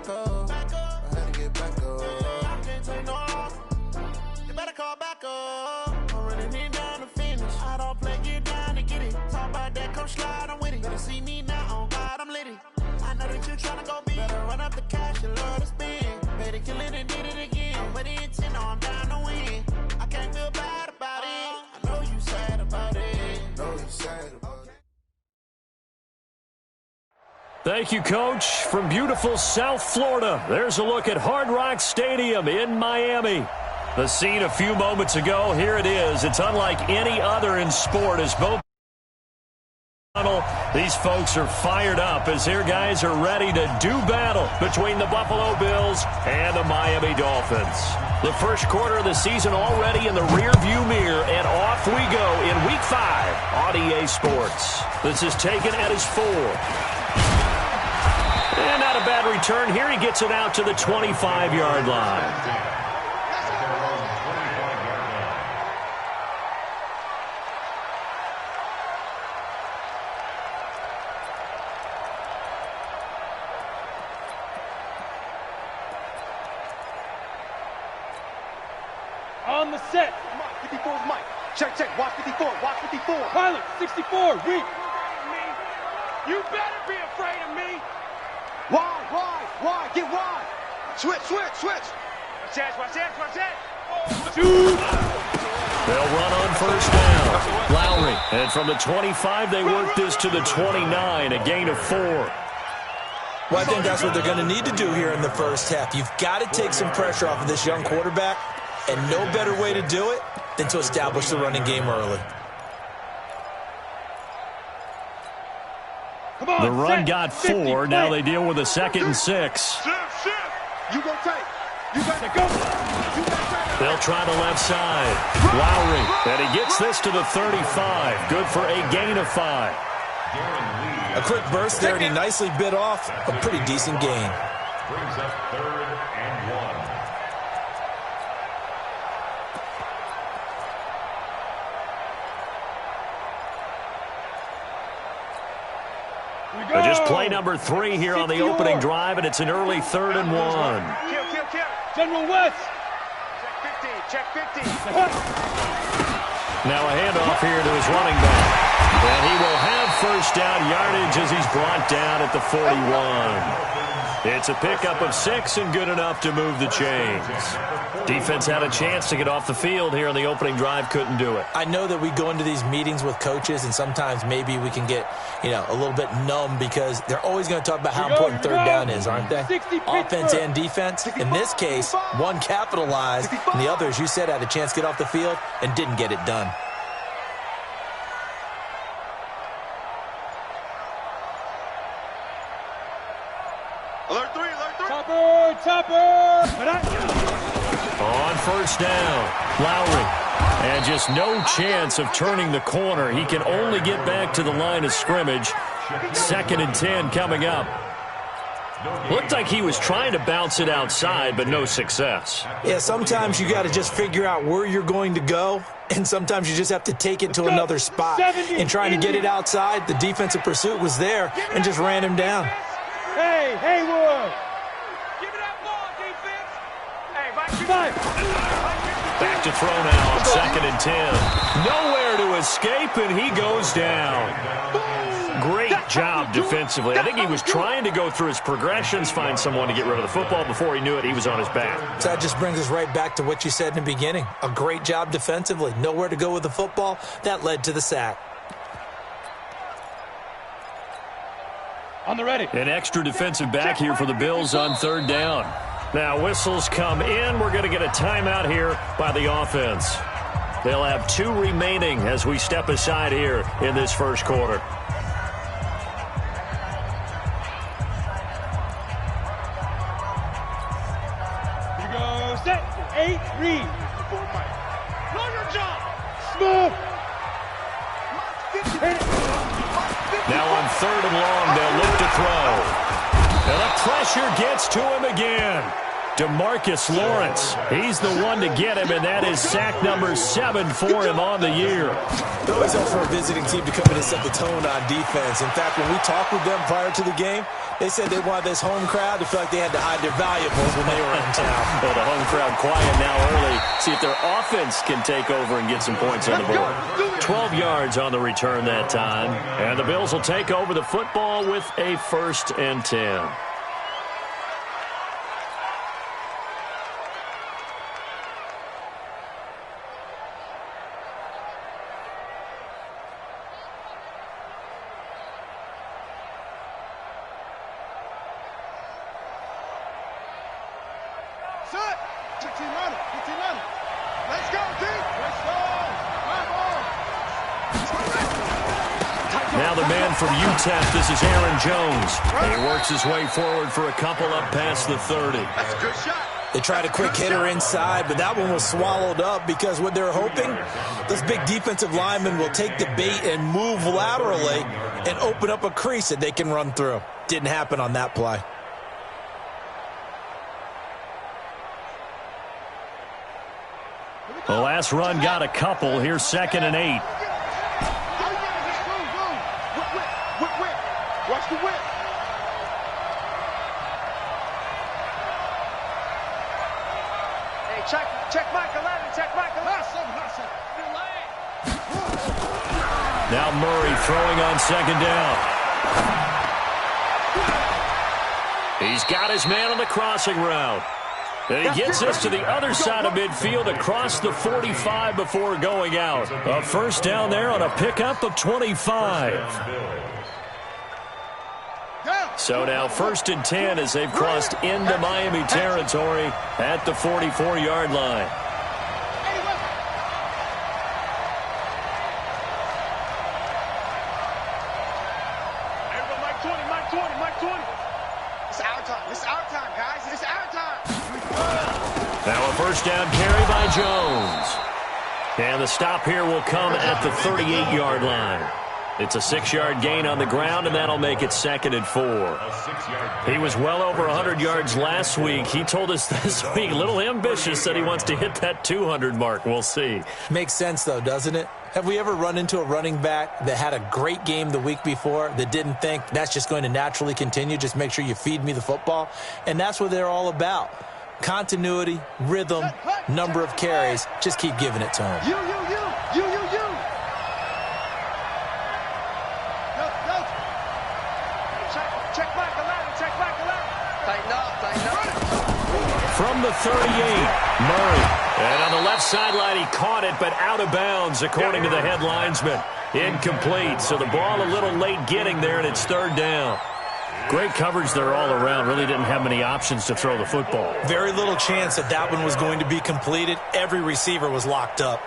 back up. I had to get back up. You better call back up. I'm running it down to finish. I don't play, get down to get it. Talk about that, come slide, I'm with it. Better see me now, on God, I'm litty. I know that you tryna go big. Better run up the cash, you love to spend. Better kill it and did it again. I'm with the intent, no, I'm down to win. I can't feel bad about it. I know you sad about it. Know you sad about it. Thank you, Coach. From beautiful South Florida, there's a look at Hard Rock Stadium in Miami. The scene a few moments ago, here it is. It's unlike any other in sport as both these folks are fired up as their guys are ready to do battle between the Buffalo Bills and the Miami Dolphins. The first quarter of the season already in the rearview mirror, and off we go in Week 5 on EA Sports. This is taken at his 4. And not a bad return here. He gets it out to the 25-yard line. On the set. 54 is Mike. Check, check. Watch 54. Watch 54. Pilot, 64. Read. You better be afraid of me. Wide. Get wide. Switch. Watch that. Shoot. They'll run on first down. Lowry. And from the 25, they work this to the 29, a gain of 4. Well, I think that's what they're going to need to do here in the first half. You've got to take some pressure off of this young quarterback. And no better way to do it than to establish the running game early. Come on, the run set. got 4. 50, now they deal with a 2nd and 6. You go take. You got to go. They'll try the left side. Lowry. And he gets this to the 35. Good for a gain of 5. A quick burst there, and he nicely bit off a pretty decent gain. Brings up 3rd and 1. Just play number 3 here on the opening drive, and it's an early 3rd and 1. Kill. General West. Check 50. Now a handoff here to his running back. And he will have first down yardage as he's brought down at the 41. It's a pickup of 6 and good enough to move the chains. Defense had a chance to get off the field here on the opening drive, couldn't do it. I know that we go into these meetings with coaches, and sometimes maybe we can get, a little bit numb because they're always going to talk about how important third down is, aren't they? Offense and defense. In this case, one capitalized, and the other, as you said, had a chance to get off the field and didn't get it done. Alert 3. Topper. On first down, Lowry. And just no chance of turning the corner. He can only get back to the line of scrimmage. 2nd and 10 coming up. Looked like he was trying to bounce it outside, but no success. Yeah, sometimes you got to just figure out where you're going to go, and sometimes you just have to take it to another spot. In trying to get it outside, the defensive pursuit was there and just ran him down. Hey, Haywood. Give me that ball, defense. Hey, Back to throw now on 2nd and 10. Nowhere to escape, and he goes down. Great job defensively. I think he was trying to go through his progressions, find someone to get rid of the football. Before he knew it, he was on his back. So that just brings us right back to what you said in the beginning. A great job defensively. Nowhere to go with the football. That led to the sack. On the ready. An extra defensive back here for the Bills on 3rd down. Now whistles come in. We're going to get a timeout here by the offense. They'll have 2 remaining as we step aside here in this first quarter. Here goes set. 8, read. Know your job. Smooth. Now on 3rd and long, they'll look to throw. And the pressure gets to him again. DeMarcus Lawrence, he's the one to get him, and that is sack number 7 for him on the year. It always helps for a visiting team to come in and set the tone on defense. In fact, when we talked with them prior to the game, They said they wanted this home crowd to feel like they had to hide their valuables when they were in town. Well, the home crowd quiet now early. See if their offense can take over and get some points on the board. 12 yards on the return that time. And the Bills will take over the football with a 1st and 10. Let's go, D! Let's go! Now the man from UTEP, this is Aaron Jones. He works his way forward for a couple up past the 30. That's a good shot. They tried a quick hitter inside, but that one was swallowed up because what they're hoping, those big defensive linemen will take the bait and move laterally and open up a crease that they can run through. Didn't happen on that play. The last run got a couple. Here's 2nd and 8. Watch the whip. Hey, check Mike 11. Check Mike 11. Now Murray throwing on 2nd down. He's got his man on the crossing route. And he gets us to the other side of midfield across the 45 before going out. A 1st down there on a pickup of 25. So now 1st and 10 as they've crossed into Miami territory at the 44-yard line. Mike 20. It's our time. It's our time, guys. It's our time. Now a 1st down carry by Jones. And the stop here will come at the 38-yard line. It's a 6-yard gain on the ground, and that'll make it 2nd and 4. He was well over 100 yards last week. He told us this week, a little ambitious, that he wants to hit that 200 mark. We'll see. Makes sense, though, doesn't it? Have we ever run into a running back that had a great game the week before that didn't think that's just going to naturally continue? Just make sure you feed me the football. And that's what they're all about. Continuity, rhythm, number of carries. Just keep giving it to him. You. Check Mike 11. Tighten up. From the 38, Murray. And on the left sideline, he caught it, but out of bounds, according to the head linesman. Incomplete, so the ball a little late getting there, and it's 3rd down. Great coverage there all around. Really didn't have many options to throw the football. Very little chance that one was going to be completed. Every receiver was locked up.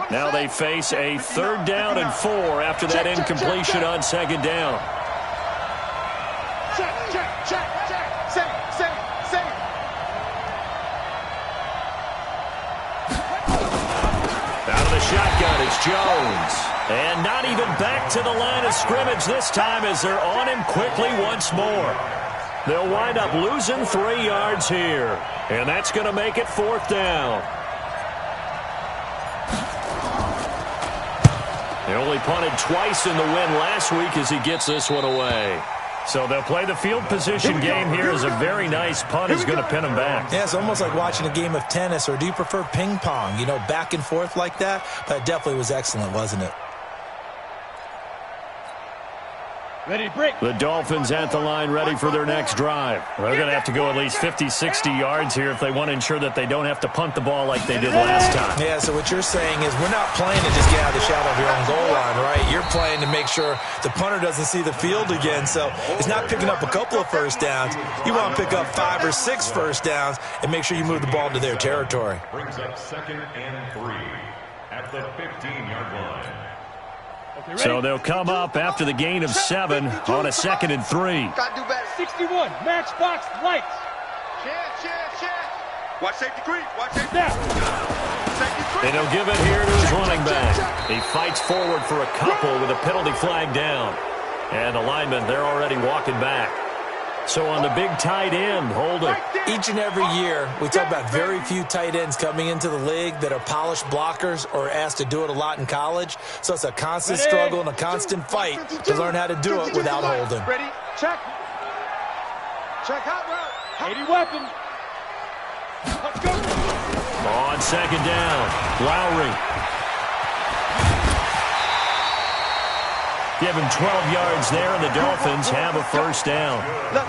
Now they face a 3rd down and 4 after that incompletion on 2nd down. Check. Save. Out of the shotgun, it's Jones. And not even back to the line of scrimmage this time as they're on him quickly once more. They'll wind up losing 3 yards here. And that's going to make it 4th down. They only punted twice in the win last week as he gets this one away. So they'll play the field position game here as a very nice punt is going to pin them back. Yeah, it's almost like watching a game of tennis, or do you prefer ping pong? You know, back and forth like that? That definitely was excellent, wasn't it? Ready to break. The Dolphins at the line ready for their next drive. They're going to have to go at least 50, 60 yards here if they want to ensure that they don't have to punt the ball like they did last time. Yeah, so what you're saying is we're not playing to just get out of the shadow of your own goal line, right? You're playing to make sure the punter doesn't see the field again. So it's not picking up a couple of 1st downs. You want to pick up 5 or 6 1st downs and make sure you move the ball to their territory. Brings up 2nd and 3 at the 15-yard line. So they'll come up after the gain of 7 on a 2nd and 3. Gotta do better. 61, matchbox lights. Check. Watch safety creep. Safety creep. And he'll give it here to his running back. He fights forward for a couple with a penalty flag down. And the linemen, they're already walking back. So on the big tight end, holding. Each and every year, we talk about very few tight ends coming into the league that are polished blockers or asked to do it a lot in college. So it's a constant struggle and a constant fight to learn how to do it without holding. Ready? Check. Check out route. 80 weapons. Let's go. On second down, Lowry. Give him 12 yards there, and the Dolphins have a first down.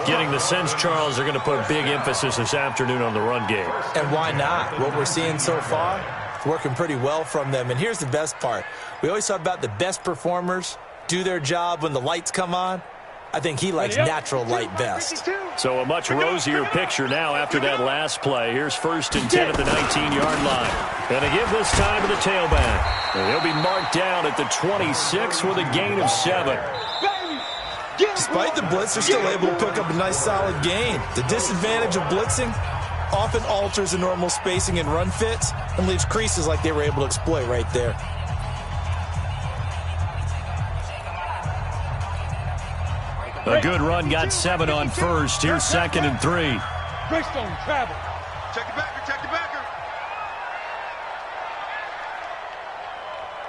Getting the sense, Charles, they're going to put a big emphasis this afternoon on the run game. And why not? What we're seeing so far, it's working pretty well from them. And here's the best part. We always talk about the best performers do their job when the lights come on. I think he likes natural light best. So a much rosier picture now after that last play. Here's 1st and 10 at the 19-yard line. And they give this time to the tailback. And he'll be marked down at the 26 with a gain of 7. Despite the blitz, they're still able to pick up a nice solid gain. The disadvantage of blitzing often alters the normal spacing and run fits and leaves creases like they were able to exploit right there. A good run got 7 on first. Here's 2nd and 3. Greystone travel. Check the backer, check the backer.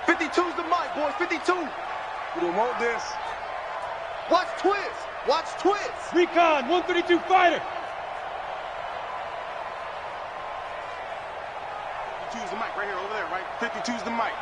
52's the mic, boys, 52. We don't want this. Watch twist, watch twist. Recon 132 fighter. 52's the mic right here, over there, right? 52's the mic.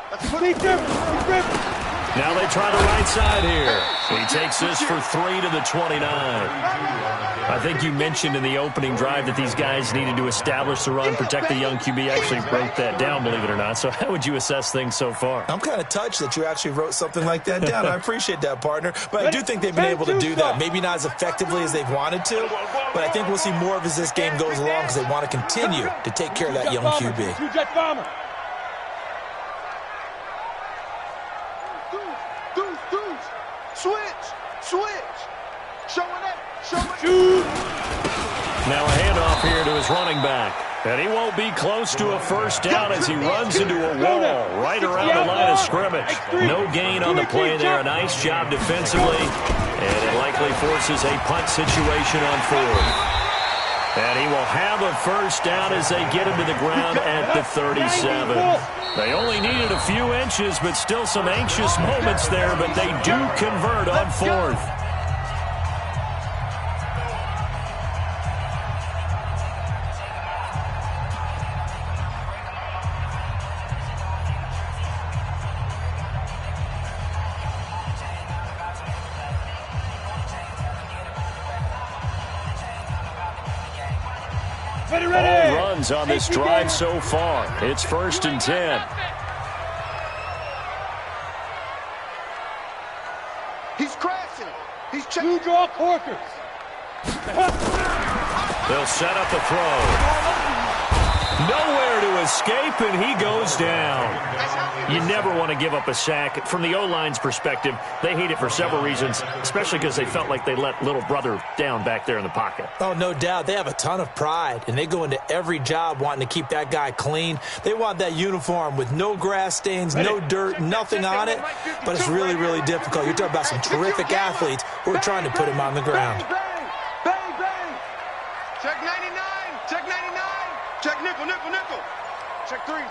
That's Steve Rivers. Now they try the right side here. He takes this for 3 to the 29. I think you mentioned in the opening drive that these guys needed to establish the run, protect the young QB. Actually wrote that down, believe it or not. So how would you assess things so far? I'm kind of touched that you actually wrote something like that down. I appreciate that, partner. But I do think they've been able to do that. Maybe not as effectively as they've wanted to, but I think we'll see more of as this game goes along because they want to continue to take care of that young QB. Two-jet bomber. Switch. Showing it. Shoot. Now a handoff here to his running back. And he won't be close to a first down as he runs into a wall right around the line of scrimmage. No gain on the play there. A nice job defensively. And it likely forces a punt situation on 4th. And he will have a first down as they get him to the ground at the 37. They only needed a few inches, but still some anxious moments there, but they do convert on 4th. All runs on this drive so far. It's 1st and 10. He's crashing. He's checking. Two draw corkers. They'll set up a throw. Nowhere to escape, and he goes down. You never want to give up a sack. From the O-line's perspective, they hate it for several reasons, especially because they felt like they let little brother down back there in the pocket. Oh, no doubt. They have a ton of pride, and they go into every job wanting to keep that guy clean. They want that uniform with no grass stains, no dirt, nothing on it, but it's really, really difficult. You're talking about some terrific athletes who are trying to put him on the ground. Bang. Check 99. Check 99. Check nickel. Check three.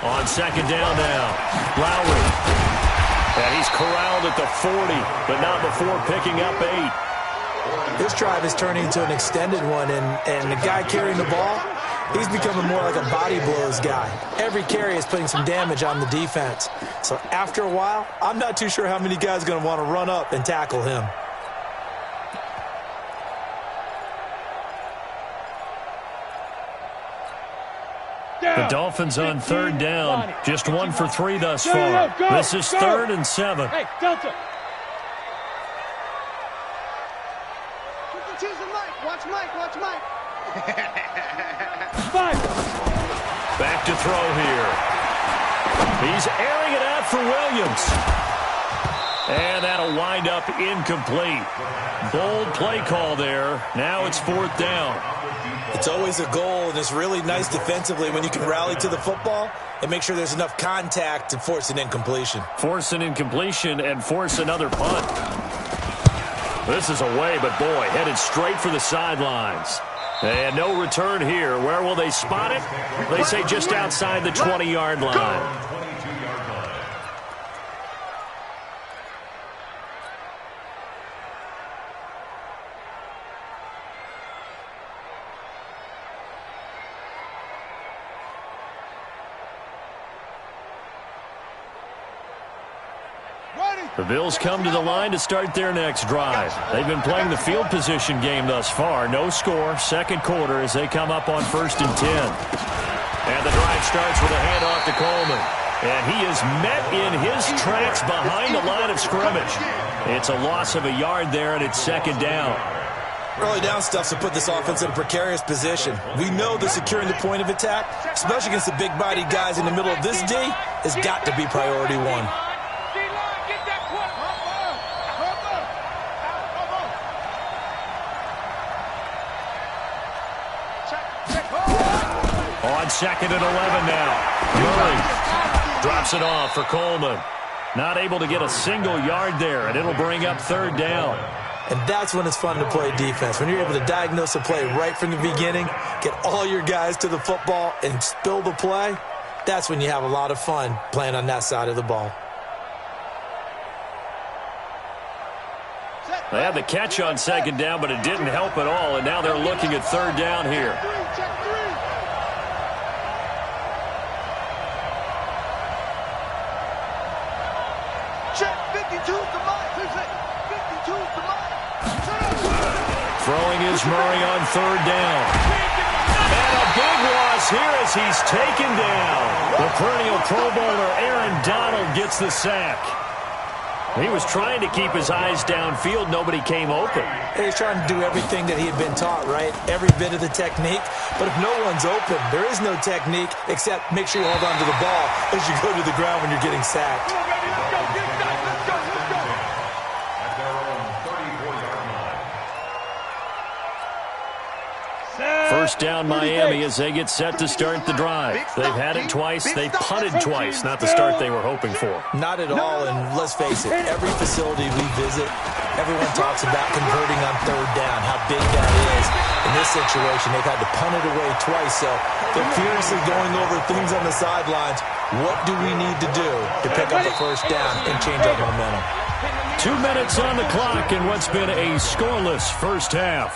On second down now, Lowry. And he's corralled at the 40, but not before picking up 8. This drive is turning into an extended one, and the guy carrying the ball, he's becoming more like a body blows guy. Every carry is putting some damage on the defense. So after a while, I'm not too sure how many guys are going to want to run up and tackle him. The Dolphins on 3rd down, just 1 for 3 thus far. This is 3rd and 7. Hey, Delta. Watch Mike. 5. Back to throw here. He's airing it out for Williams. And that'll wind up incomplete. Bold play call there. Now it's 4th down. It's always a goal, and it's really nice defensively when you can rally to the football and make sure there's enough contact to force an incompletion. Force an incompletion and force another punt. This is away, but boy, headed straight for the sidelines. And no return here. Where will they spot it? They say just outside the 20-yard line. The Bills come to the line to start their next drive. They've been playing the field position game thus far. No score, second quarter as they come up on 1st and 10. And the drive starts with a handoff to Coleman. And he is met in his tracks behind the line of scrimmage. It's a loss of a yard there, and it's 2nd down. Early down stuff to put this offense in a precarious position. We know that securing the point of attack, especially against the big-bodied guys in the middle of this D, has got to be priority one. On 2nd and 11 now. Murray drops it off for Coleman. Not able to get a single yard there, and it'll bring up 3rd down. And that's when it's fun to play defense. When you're able to diagnose a play right from the beginning, get all your guys to the football, and spill the play, that's when you have a lot of fun playing on that side of the ball. They had the catch on 2nd down, but it didn't help at all, and now they're looking at 3rd down here. Throwing is Murray on 3rd down. And a big loss here as he's taken down. The perennial Pro Bowler Aaron Donald gets the sack. He was trying to keep his eyes downfield. Nobody came open. He's trying to do everything that he had been taught, right? Every bit of the technique. But if no one's open, there is no technique except make sure you hold on to the ball as you go to the ground when you're getting sacked. First down Miami as they get set to start the drive. They've had it twice. They've punted twice. Not the start they were hoping for. Not at all, and let's face it, every facility we visit, everyone talks about converting on 3rd down, how big that is. In this situation, they've had to punt it away twice, so they're furiously going over things on the sidelines. What do we need to do to pick up the 1st down and change our momentum? 2 minutes on the clock in what's been a scoreless first half.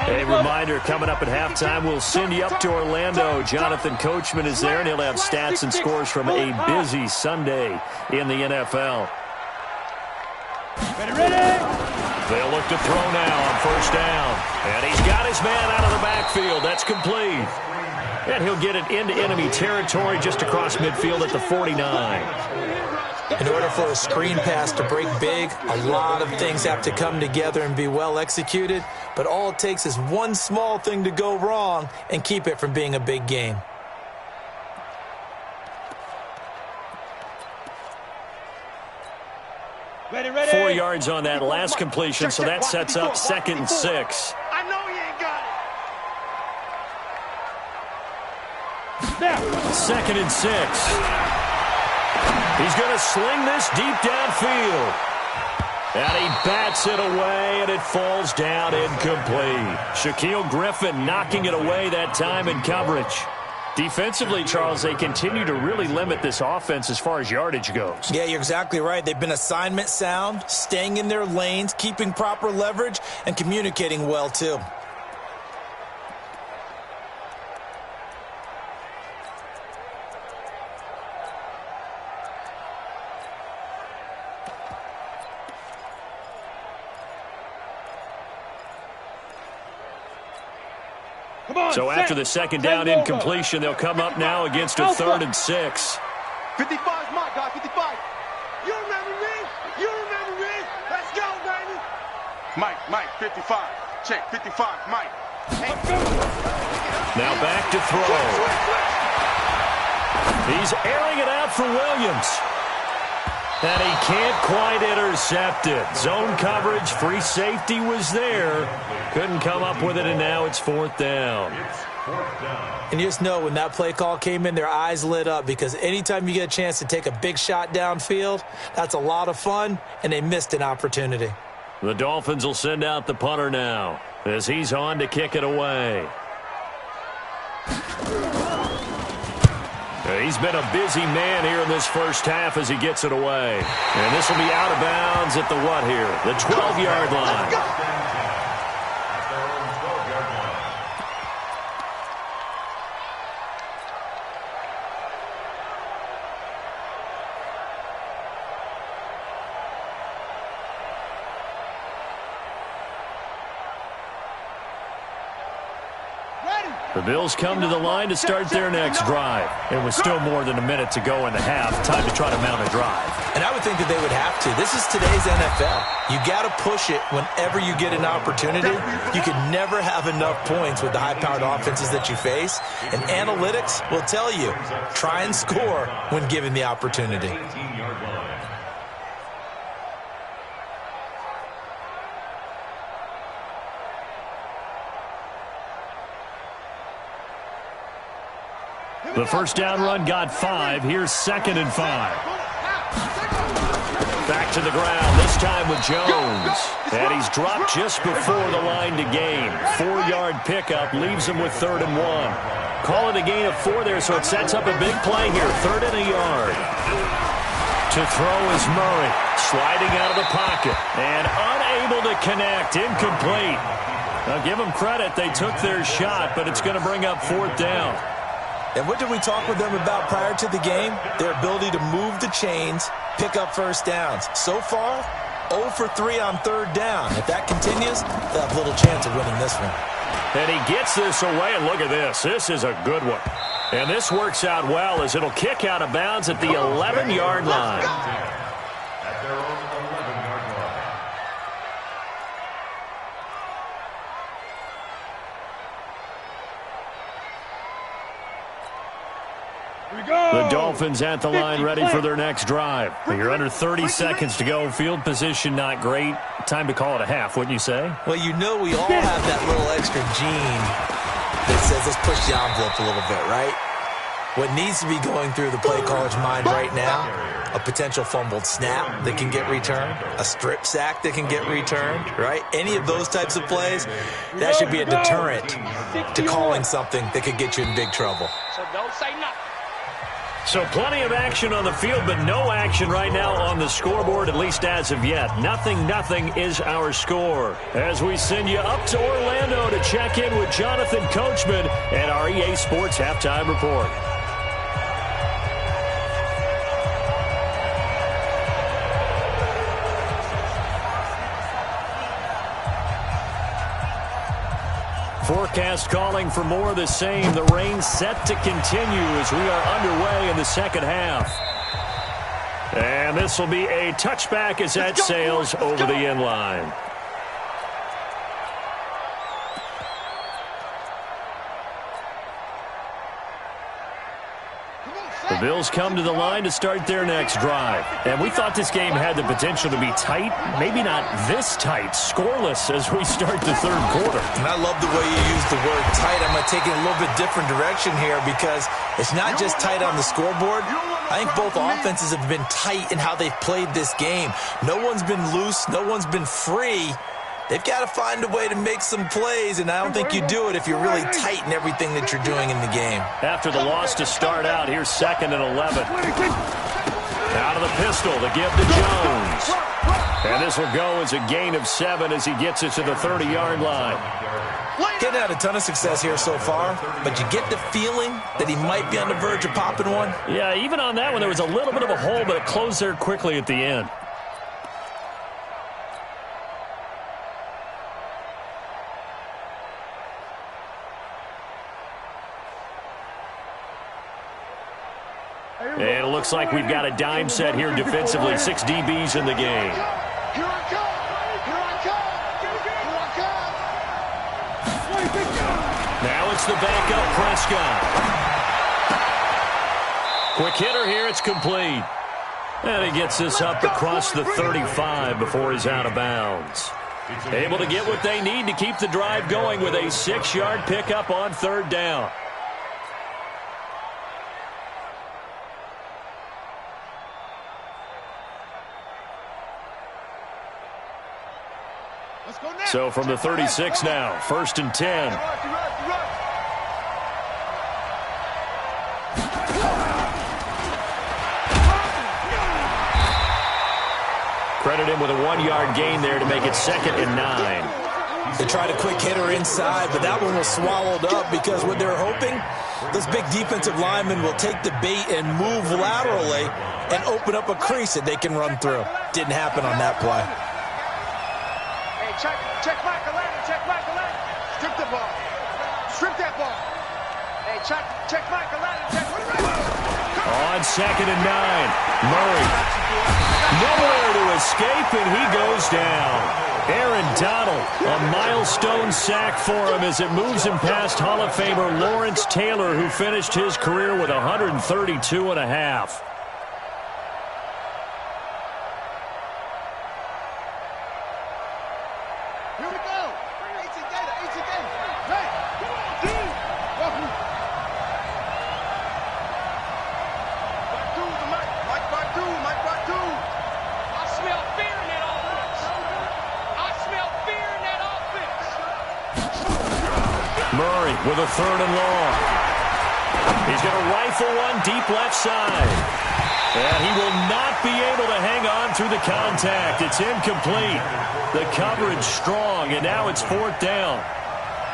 A reminder, coming up at halftime, we'll send you up to Orlando. Jonathan Coachman is there, and he'll have stats and scores from a busy Sunday in the NFL. They'll look to throw now on 1st down. And he's got his man out of the backfield. That's complete. And he'll get it into enemy territory just across midfield at the 49. In order for a screen pass to break big, a lot of things have to come together and be well executed, but all it takes is one small thing to go wrong and keep it from being a big game. Ready. 4 yards on that last completion, so that sets up 2nd and 6. I know you ain't got it. Now. 2nd and 6. He's going to sling this deep downfield. And he bats it away, and it falls down incomplete. Shaquille Griffin knocking it away that time in coverage. Defensively, Charles, they continue to really limit this offense as far as yardage goes. Yeah, you're exactly right. They've been assignment sound, staying in their lanes, keeping proper leverage, and communicating well, too. So after the 2nd down incompletion, they'll come up now against a 3rd and 6. 55 is my guy, 55. You remember me? You remember me? Let's go, baby. Mike, 55. Check, 55, Mike. Hey. Now back to throw. He's airing it out for Williams. And he can't quite intercept it. Zone coverage, free safety was there. Couldn't come up with it, and now it's 4th down. And you just know when that play call came in, their eyes lit up because anytime you get a chance to take a big shot downfield, that's a lot of fun, and they missed an opportunity. The Dolphins will send out the punter now as he's on to kick it away. He's been a busy man here in this first half as he gets it away. And this will be out of bounds at the what here? The 12-yard line. The Bills come to the line to start their next drive. It was still more than a minute to go in the half. Time to try to mount a drive. And I would think that they would have to. This is today's NFL. You got to push it whenever you get an opportunity. You can never have enough points with the high-powered offenses that you face. And analytics will tell you, try and score when given the opportunity. The first down run got 5. Here's 2nd and 5. Back to the ground, this time with Jones. And he's dropped just before the line to gain. 4-yard pickup leaves him with 3rd and 1. Call it a gain of 4 there, so it sets up a big play here. 3rd and a yard. To throw is Murray. Sliding out of the pocket. And unable to connect. Incomplete. Now give them credit. They took their shot, but it's going to bring up 4th down. And what did we talk with them about prior to the game? Their ability to move the chains, pick up first downs. So far, 0 for 3 on 3rd down. If that continues, they'll have little chance of winning this one. And he gets this away, and look at this. This is a good one. And this works out well as it'll kick out of bounds at the 11-yard line. At their own 11-yard line. The Dolphins at the line ready for their next drive. You're under 30 seconds to go. Field position not great. Time to call it a half, wouldn't you say? Well, you know we all have that little extra gene that says let's push the envelope a little bit, right? What needs to be going through the play caller's mind right now, a potential fumbled snap that can get returned, a strip sack that can get returned, right? Any of those types of plays, that should be a deterrent to calling something that could get you in big trouble. So don't say nothing. So plenty of action on the field, but no action right now on the scoreboard, at least as of yet. 0-0 is our score. As we send you up to Orlando to check in with Jonathan Coachman and our EA Sports Halftime Report. Forecast calling for more of the same. The rain set to continue as we are underway in the second half. And this will be a touchback as that sails over the end line. The Bills come to the line to start their next drive. And we thought this game had the potential to be tight, maybe not this tight, scoreless as we start the 3rd quarter. And I love the way you use the word tight. I'm going to take it a little bit different direction here because it's not just tight on the scoreboard. I think both offenses have been tight in how they've played this game. No one's been loose. No one's been free. They've got to find a way to make some plays, and I don't think you do it if you're really tight in everything that you're doing in the game. After the loss to start out, here's 2nd and 11. Out of the pistol, the give to Jones. And this will go as a gain of 7 as he gets it to the 30-yard line. Getting had a ton of success here so far, but you get the feeling that he might be on the verge of popping one. Yeah, even on that one, there was a little bit of a hole, but it closed there quickly at the end. And it looks like we've got a dime set here defensively. 6 DBs in the game. Here I come! Here I come! Here I come! Now it's the backup Prescott. Quick hitter here. It's complete. And he gets this up across the 35 before he's out of bounds. Able to get what they need to keep the drive going with a 6-yard pickup on 3rd down. So from the 36 now, 1st and 10. Credit him with a 1-yard gain there to make it 2nd and 9. They tried a quick hitter inside, but that one was swallowed up because what they're hoping, those big defensive linemen will take the bait and move laterally and open up a crease that they can run through. Didn't happen on that play. Check back, Atlanta, check back, Atlanta. Strip the ball. Strip that ball. Hey, check Michael. On 2nd and 9, Murray. Nowhere to escape, and he goes down. Aaron Donald, a milestone sack for him as it moves him past Hall of Famer Lawrence Taylor, who finished his career with 132.5. Here we go. 18 Gator. Hey, come on, dude. Welcome. Mike Badu. I smell fear in that offense. Murray with a 3rd and long. He's going to rifle one deep left side. And he will not be able to hang on through the contact. It's incomplete. The coverage strong, and now it's 4th down.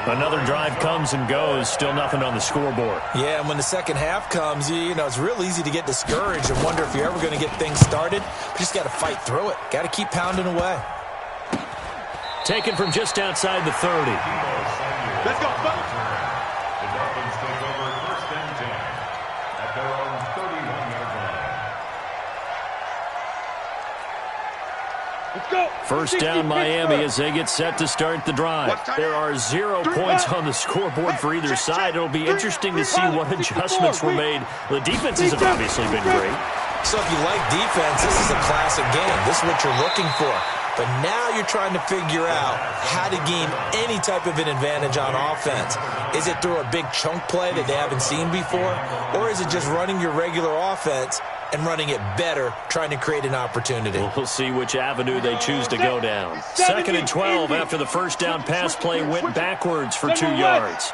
Another drive comes and goes. Still nothing on the scoreboard. Yeah, and when the second half comes, you know, it's real easy to get discouraged and wonder if you're ever going to get things started. You just got to fight through it. Got to keep pounding away. Taken from just outside the 30. Let's go, folks. The Dolphins take over 1st and 10 at their own 31-yard line. Let's go. 1st down Miami as they get set to start the drive. There are 0 points on the scoreboard for either side. It'll be interesting to see what adjustments were made. The defenses have obviously been great. So if you like defense, this is a classic game. This is what you're looking for. But now you're trying to figure out how to gain any type of an advantage on offense. Is it through a big chunk play that they haven't seen before? Or is it just running your regular offense and running it better, trying to create an opportunity? We'll see which avenue they choose to go down. 2nd and 12 after the 1st down pass play went backwards for 2 yards.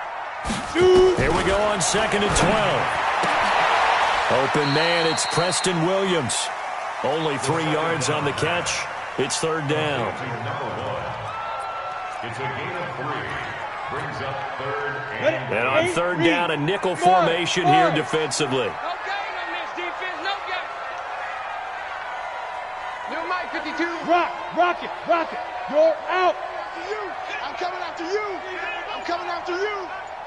Here we go on 2nd and 12. Open man, it's Preston Williams. Only 3 yards on the catch. It's 3rd down. It's a gain of 3. Brings up 3rd And on 3rd down, a nickel formation here defensively. No gain on this defense, no gain. New Mike 52. Rock it. You're out. I'm coming after you.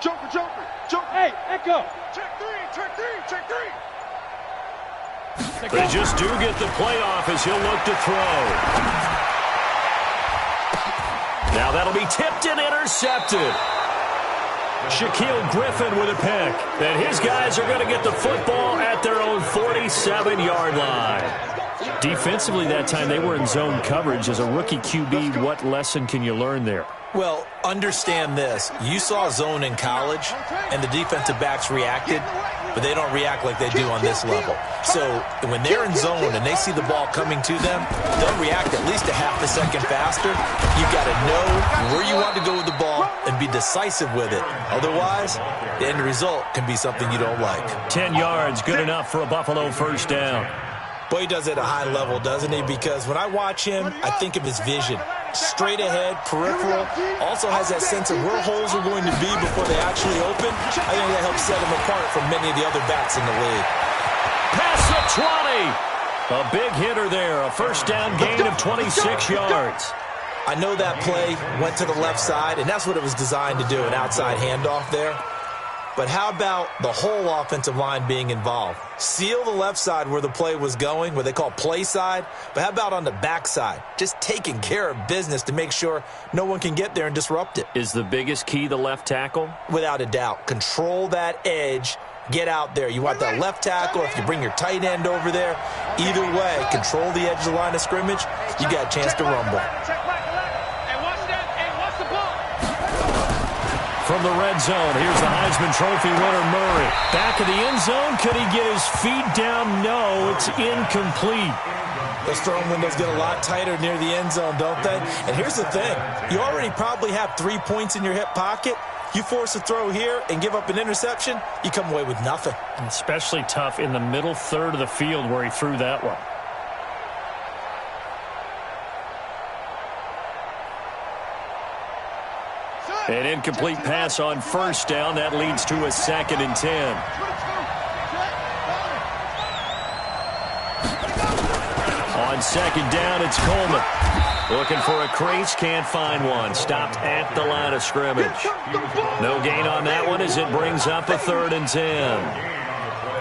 Joker. Hey, Echo. Check three. They just do get the playoff as he'll look to throw. Now that'll be tipped and intercepted. Shaquille Griffin with a pick. And his guys are going to get the football at their own 47-yard line. Defensively that time, they were in zone coverage. As a rookie QB, what lesson can you learn there? Well, understand this. You saw zone in college, and the defensive backs reacted, but they don't react like they do on this level. So when they're in zone and they see the ball coming to them, they'll react at least a half a second faster. You've got to know where you want to go with the ball and be decisive with it. Otherwise, the end result can be something you don't like. 10 yards, good enough for a Buffalo 1st down. Boy, he does it at a high level, doesn't he? Because when I watch him, I think of his vision. Straight ahead, peripheral, also has that sense of where holes are going to be before they actually open. I think that helps set him apart from many of the other backs in the league. Past the 20. A big hitter there, a 1st down gain of 26 yards. I know that play went to the left side, and that's what it was designed to do, an outside handoff there. But how about the whole offensive line being involved? Seal the left side where the play was going, what they call play side. But how about on the back side? Just taking care of business to make sure no one can get there and disrupt it. Is the biggest key the left tackle? Without a doubt. Control that edge. Get out there. You want that left tackle. If you bring your tight end over there, either way, control the edge of the line of scrimmage. You got a chance to rumble. From the red zone, here's the Heisman Trophy winner, Murray. Back of the end zone, could he get his feet down? No, it's incomplete. Those throwing windows get a lot tighter near the end zone, don't they? And here's the thing. You already probably have 3 points in your hip pocket. You force a throw here and give up an interception, you come away with nothing. Especially tough in the middle third of the field where he threw that one. An incomplete pass on 1st down. That leads to a 2nd and 10. On On second down, it's Coleman. Looking for a crease, can't find one. Stopped at the line of scrimmage. No gain on that one as it brings up a 3rd and 10.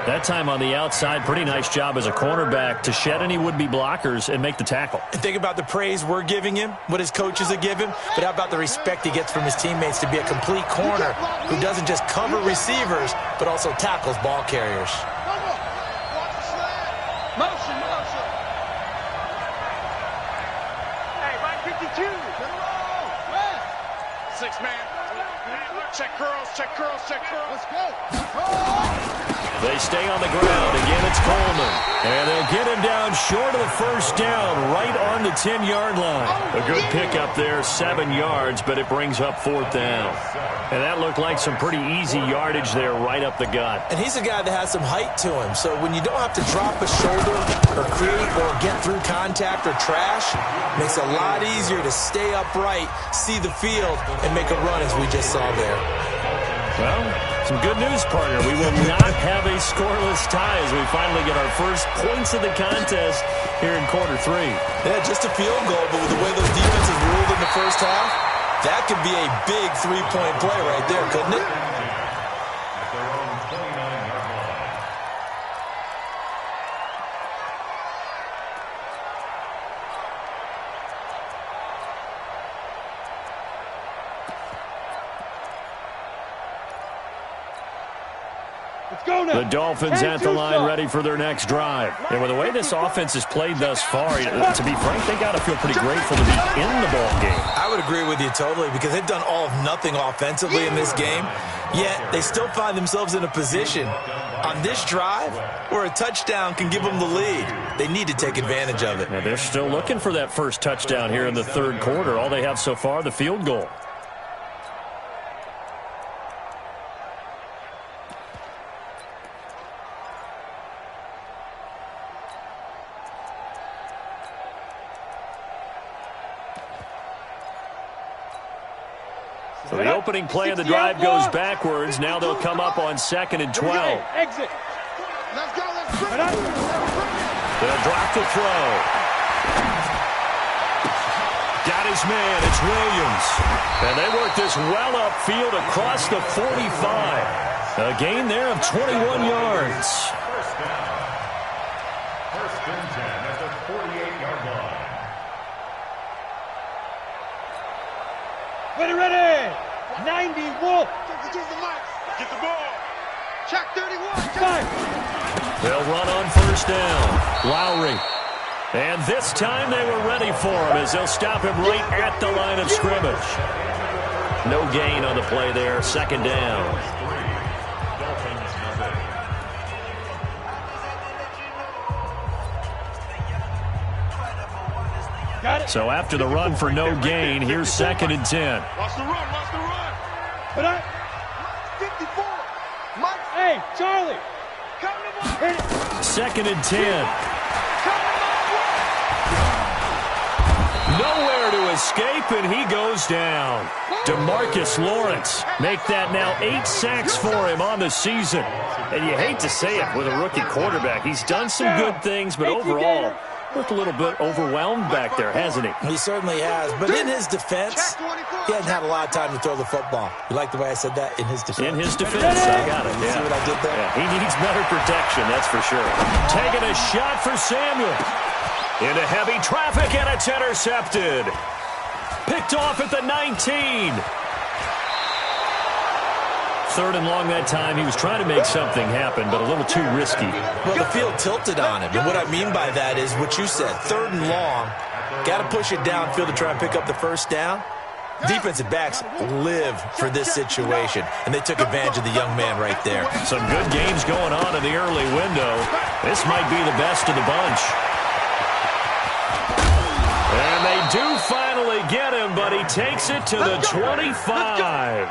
That time on the outside, pretty nice job as a cornerback to shed any would-be blockers and make the tackle. And think about the praise we're giving him, what his coaches are giving, but how about the respect he gets from his teammates to be a complete corner who doesn't just cover receivers, but also tackles ball carriers. Motion. Hey, right 52. 6-man. Check curls. Let's go. They stay on the ground. Again, it's Coleman. And they'll get him down short of the first down, right on the 10-yard line. A good pickup there, 7 yards, but it brings up 4th down. And that looked like some pretty easy yardage there right up the gut. And he's a guy that has some height to him, so when you don't have to drop a shoulder or create or get through contact or trash, it makes it a lot easier to stay upright, see the field, and make a run as we just saw there. Well, some good news, partner. We will not have a scoreless tie as we finally get our first points of the contest here in quarter 3. Yeah, just a field goal, but with the way those defenses ruled in the first half, that could be a big 3-point play right there, couldn't it? The Dolphins at the line ready for their next drive. And with the way this offense has played thus far, to be frank, they got to feel pretty grateful to be in the ball game. I would agree with you totally because they've done all of nothing offensively in this game, yet they still find themselves in a position on this drive where a touchdown can give them the lead. They need to take advantage of it. Now they're still looking for that first touchdown here in the 3rd quarter. All they have so far, the field goal. So the opening play of the drive goes backwards. Now they'll come up on 2nd and 12. Exit. Let's go. They'll drop the throw. Got his man. It's Williams. And they work this well upfield across the 45. A gain there of 21 yards. First and 10 at the 48-yard line. Ready. 90 Wolf. Get the ball. Check 31. They'll run on first down. Lowry. And this time they were ready for him as they'll stop him right at the line of scrimmage. No gain on the play there. 2nd down. So after the run for no gain, here's 2nd and 10. Watch the run. But 54. Mike. Hey, Charlie. 2nd and 10. Nowhere to escape, and he goes down. DeMarcus Lawrence make that now 8 sacks for him on the season. And you hate to say it with a rookie quarterback. He's done some good things, but overall, looked a little bit overwhelmed back there, hasn't he? He certainly has. But in his defense, he hasn't had a lot of time to throw the football. You like the way I said that? In his defense. In his defense, I got it. You see what I did there? Yeah, he needs better protection, that's for sure. Taking a shot for Samuel. Into heavy traffic, and it's intercepted. Picked off at the 19. 3rd and long that time. He was trying to make something happen, but a little too risky. Well, the field tilted on him. And what I mean by that is what you said. 3rd and long. Got to push it downfield to try and pick up the first down. Defensive backs live for this situation, and they took advantage of the young man right there. Some good games going on in the early window. This might be the best of the bunch. And they do finally get him, but he takes it to the 25.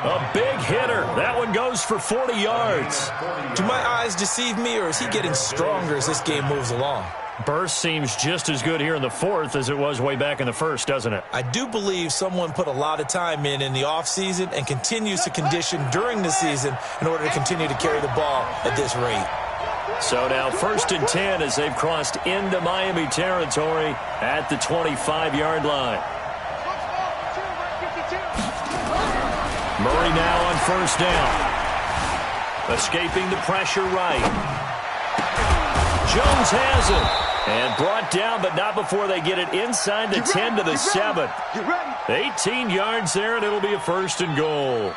A big hitter. That one goes for 40 yards. Do my eyes deceive me, or is he getting stronger as this game moves along? Burst seems just as good here in the 4th as it was way back in the 1st, doesn't it? I do believe someone put a lot of time in the offseason and continues to condition during the season in order to continue to carry the ball at this rate. So now 1st and 10 as they've crossed into Miami territory at the 25-yard line. Murray now on 1st down. Escaping the pressure right. Jones has it. And brought down, but not before they get it inside the 10 to the 7. 18 yards there, and it'll be a 1st and goal.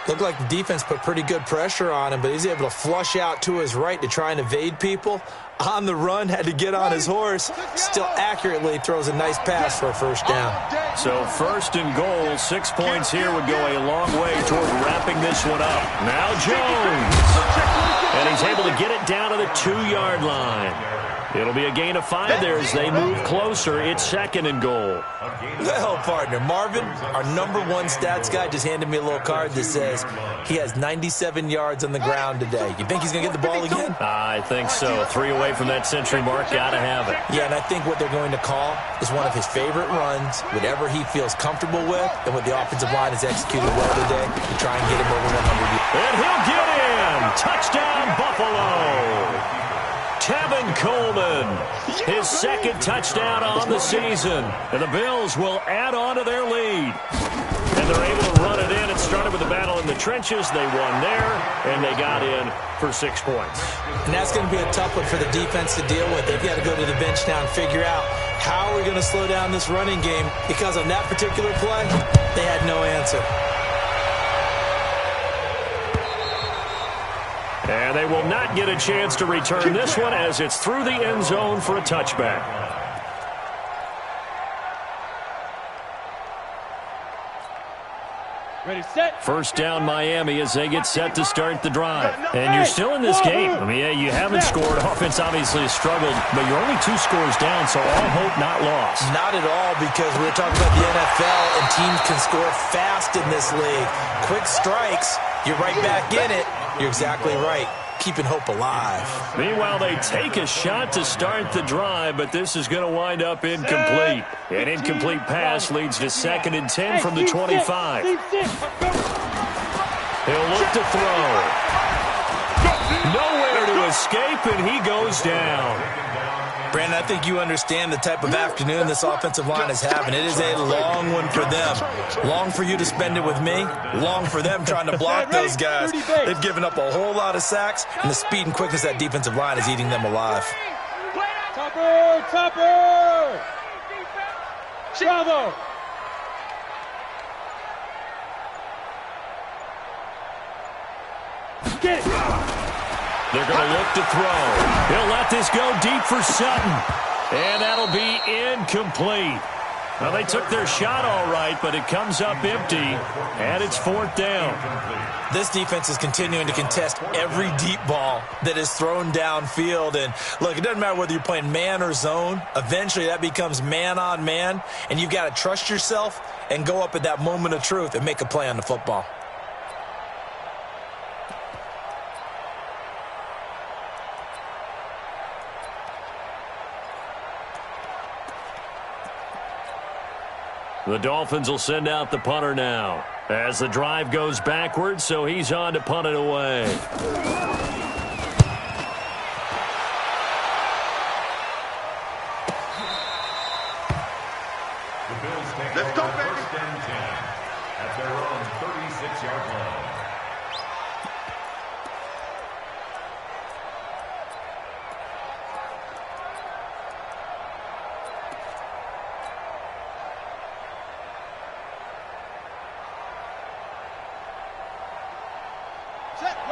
Looked like the defense put pretty good pressure on him, but he's able to flush out to his right to try and evade people. On the run, had to get on his horse. Still accurately throws a nice pass for a 1st down. So 1st and goal, 6 points here would go a long way toward wrapping this one up. Now Jones. And he's able to get it down to the 2-yard line. It'll be a gain of 5 there as they move closer. It's 2nd and goal. Well, partner, Marvin, our #1 stats guy, just handed me a little card that says he has 97 yards on the ground today. You think he's going to get the ball again? I think so. 3 away from that century mark. Got to have it. Yeah, and I think what they're going to call is one of his favorite runs, whatever he feels comfortable with, and what the offensive line has executed well today to try and get him over 100 yards. And he'll get in. Touchdown, Buffalo. Tevin Coleman, his 2nd touchdown on the season. And the Bills will add on to their lead. And they're able to run it in. It started with a battle in the trenches. They won there, and they got in for 6 points. And that's going to be a tough one for the defense to deal with. They've got to go to the bench now and figure out how are we going to slow down this running game, because on that particular play, they had no answer. And they will not get a chance to return this one as it's through the end zone for a touchback. Ready, set. 1st down Miami as they get set to start the drive. And you're still in this game. I mean, yeah, you haven't scored. Offense obviously has struggled, but you're only 2 scores down, so all hope not lost. Not at all, because we're talking about the NFL, and teams can score fast in this league. Quick strikes, you're right back in it. You're exactly right. Keeping hope alive. Meanwhile, they take a shot to start the drive, but this is going to wind up incomplete. An incomplete pass leads to 2nd and 10 from the 25. He'll look to throw. Nowhere to escape, and he goes down. Brandon, I think you understand the type of afternoon this offensive line is having. It is a long one for them. Long for you to spend it with me. Long for them trying to block those guys. They've given up a whole lot of sacks, and the speed and quickness of that defensive line is eating them alive. Topper! Topper! Bravo! Get it! They're going to look to throw. He'll let this go deep for Sutton. And that'll be incomplete. Well, they took their shot all right, but it comes up empty, and it's 4th down. This defense is continuing to contest every deep ball that is thrown downfield. And, look, it doesn't matter whether you're playing man or zone. Eventually, that becomes man-on-man, and you've got to trust yourself and go up at that moment of truth and make a play on the football. The Dolphins will send out the punter now as the drive goes backwards, so he's on to punt it away. The Bills take over 1st and 10 at their own 36-yard line.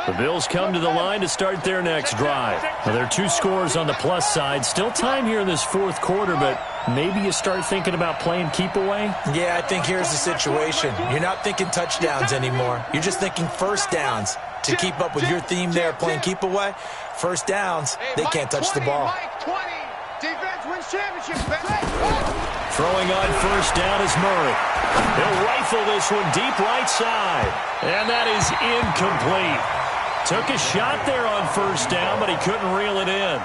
The Bills come to the line to start their next drive. Now, there are 2 scores on the plus side. Still time here in this 4th quarter, but maybe you start thinking about playing keep away? Yeah, I think here's the situation. You're not thinking touchdowns anymore. You're just thinking 1st downs. To keep up with your theme there, playing keep away, 1st downs, they can't touch the ball. Throwing on 1st down is Murray. He'll rifle this one deep right side. And that is incomplete. Took a shot there on 1st down, but he couldn't reel it in.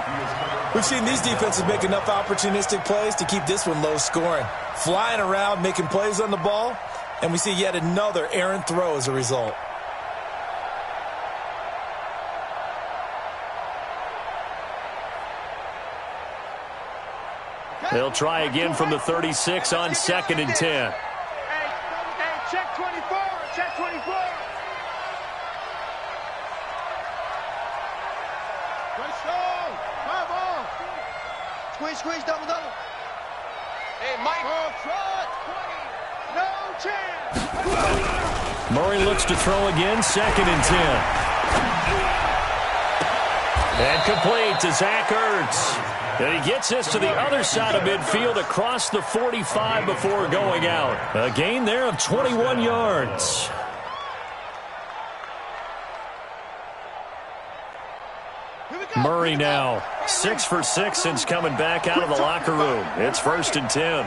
We've seen these defenses make enough opportunistic plays to keep this one low scoring. Flying around, making plays on the ball, and we see yet another errant throw as a result. They'll try again from the 36 on 2nd and 10. Hey, check 24. Check 24. Let's go. 5 on. Squeeze, double. Hey, Mike. Try 20. No chance. Murray looks to throw again, 2nd and 10. And complete to Zach Ertz. And he gets this to the other side of midfield across the 45 before going out. A gain there of 21 yards. Murray now 6 for 6 since coming back out of the locker room. It's 1st and 10.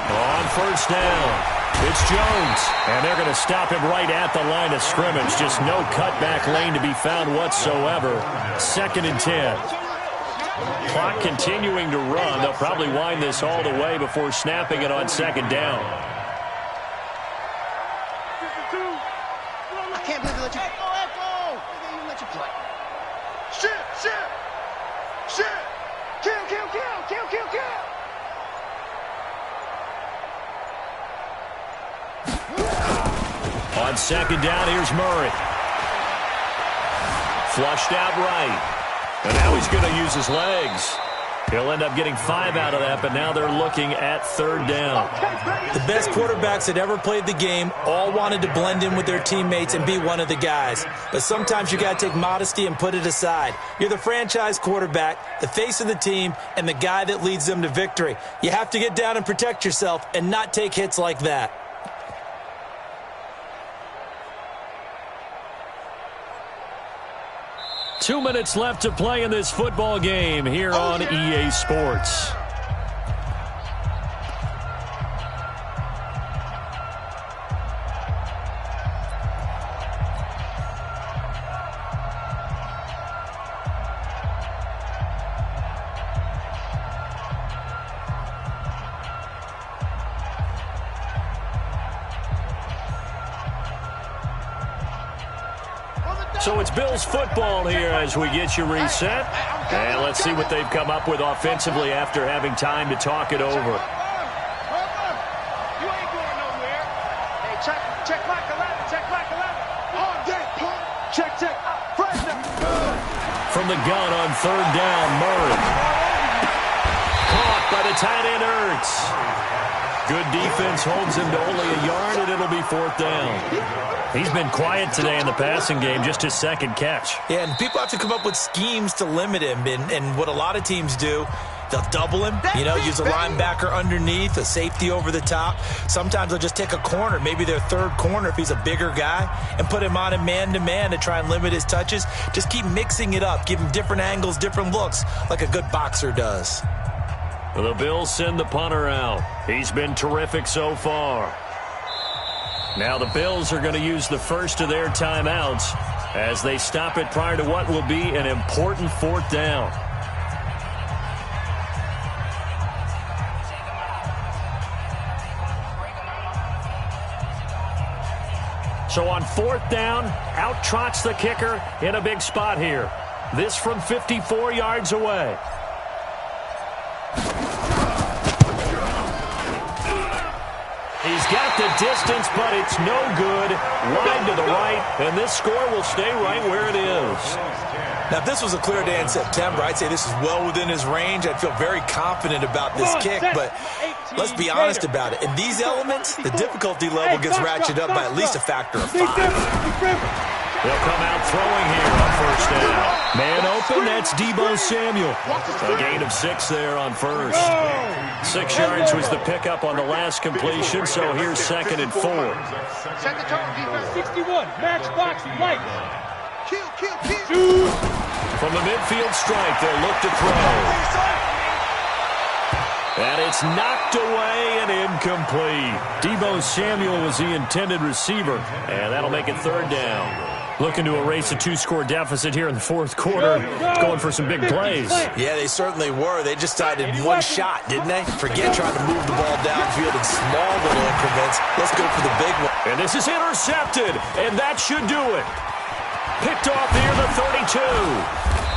On 1st down, it's Jones. And they're going to stop him right at the line of scrimmage. Just no cutback lane to be found whatsoever. 2nd and 10. Clock continuing to run. They'll probably wind this all the way before snapping it on 2nd down. I can't believe they let you. Echo. They even let you play. Shit. Kill. On 2nd down, here's Murray. Flushed out right. And now he's going to use his legs. He'll end up getting 5 out of that, but now they're looking at 3rd down. The best quarterbacks that ever played the game all wanted to blend in with their teammates and be one of the guys. But sometimes you got to take modesty and put it aside. You're the franchise quarterback, the face of the team, and the guy that leads them to victory. You have to get down and protect yourself and not take hits like that. Two minutes left to play in this football game here on EA Sports. So it's Bills football here as we get you reset. And let's see what they've come up with offensively after having time to talk it over. You ain't going nowhere. Hey, check back 11. Check back 11. On deck, pump. Check. Fresh now. From the gun on 3rd down, Murray. Caught by the tight end Ertz. Good defense holds him to only a yard, and it'll be 4th down. He's been quiet today in the passing game, just his 2nd catch. Yeah, and people have to come up with schemes to limit him. And what a lot of teams do, they'll double him, use a linebacker underneath, a safety over the top. Sometimes they'll just take a corner, maybe their 3rd corner if he's a bigger guy, and put him on a man-to-man to try and limit his touches. Just keep mixing it up, give him different angles, different looks, like a good boxer does. The Bills send the punter out. He's been terrific so far. Now the Bills are going to use the first of their timeouts as they stop it prior to what will be an important 4th down. So on 4th down, out trots the kicker in a big spot here. This from 54 yards away. He's got the distance, but it's no good. Wide to the right, and this score will stay right where it is. Now, if this was a clear day in September, I'd say this is well within his range. I'd feel very confident about this kick, but let's be honest about it. In these elements, the difficulty level gets ratcheted up by at least a factor of 5. They'll come out throwing here on 1st down. Man open, that's Deebo Samuel. A gain of 6 there on 1st. 6 yards was the pickup on the last completion, so here's 2nd and 4. Set the tone, defense. 61, matchbox, light. Kill. From the midfield strike, they'll look to throw. And it's knocked away and incomplete. Deebo Samuel was the intended receiver, and that'll make it 3rd down. Looking to erase a 2-score deficit here in the 4th quarter. Going for some big plays. Yeah, they certainly were. They just decided one shot, didn't they? Forget trying to move the ball downfield in small little increments. Let's go for the big one. And this is intercepted, and that should do it. Picked off near the 32.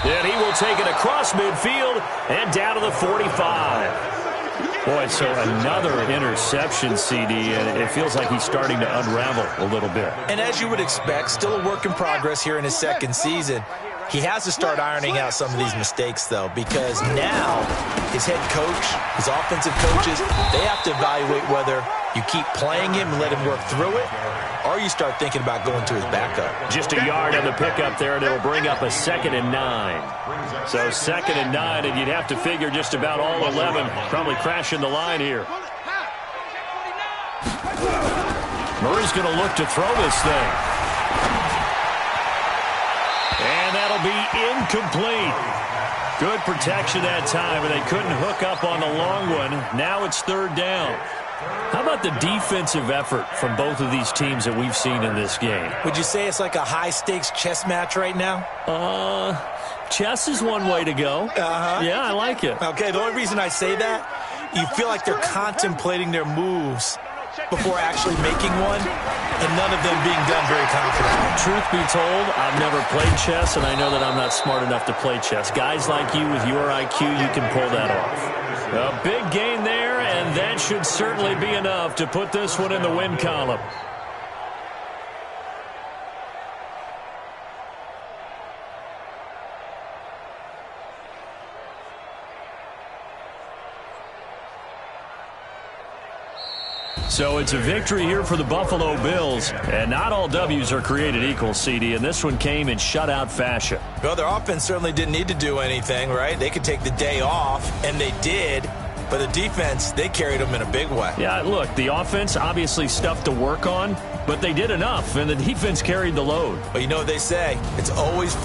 And he will take it across midfield and down to the 45. Boy, so another interception, CD, and it feels like he's starting to unravel a little bit. And as you would expect, still a work in progress here in his second season. He has to start ironing out some of these mistakes, though, because now his head coach, his offensive coaches, they have to evaluate whether you keep playing him and let him work through it, or you start thinking about going to his backup. Just a yard on the pickup there, and it'll bring up a 2nd and 9. So 2nd and 9, and you'd have to figure just about all 11 probably crashing the line here. Murray's going to look to throw this thing. And that'll be incomplete. Good protection that time, and they couldn't hook up on the long one. Now it's 3rd down. How about the defensive effort from both of these teams that we've seen in this game? Would you say it's like a high-stakes chess match right now? Chess is one way to go. Yeah, I like it. Okay, the only reason I say that, you feel like they're contemplating their moves before actually making one, and none of them being done very confidently. Truth be told, I've never played chess, and I know that I'm not smart enough to play chess. Guys like you with your IQ, you can pull that off. A big gain there, and that should certainly be enough to put this one in the win column. So it's a victory here for the Buffalo Bills, and not all W's are created equal, CD, and this one came in shutout fashion. Well, their offense certainly didn't need to do anything, right? They could take the day off, and they did, but the defense, they carried them in a big way. Yeah, look, the offense obviously stuff to work on, but they did enough, and the defense carried the load. But you know what they say, it's always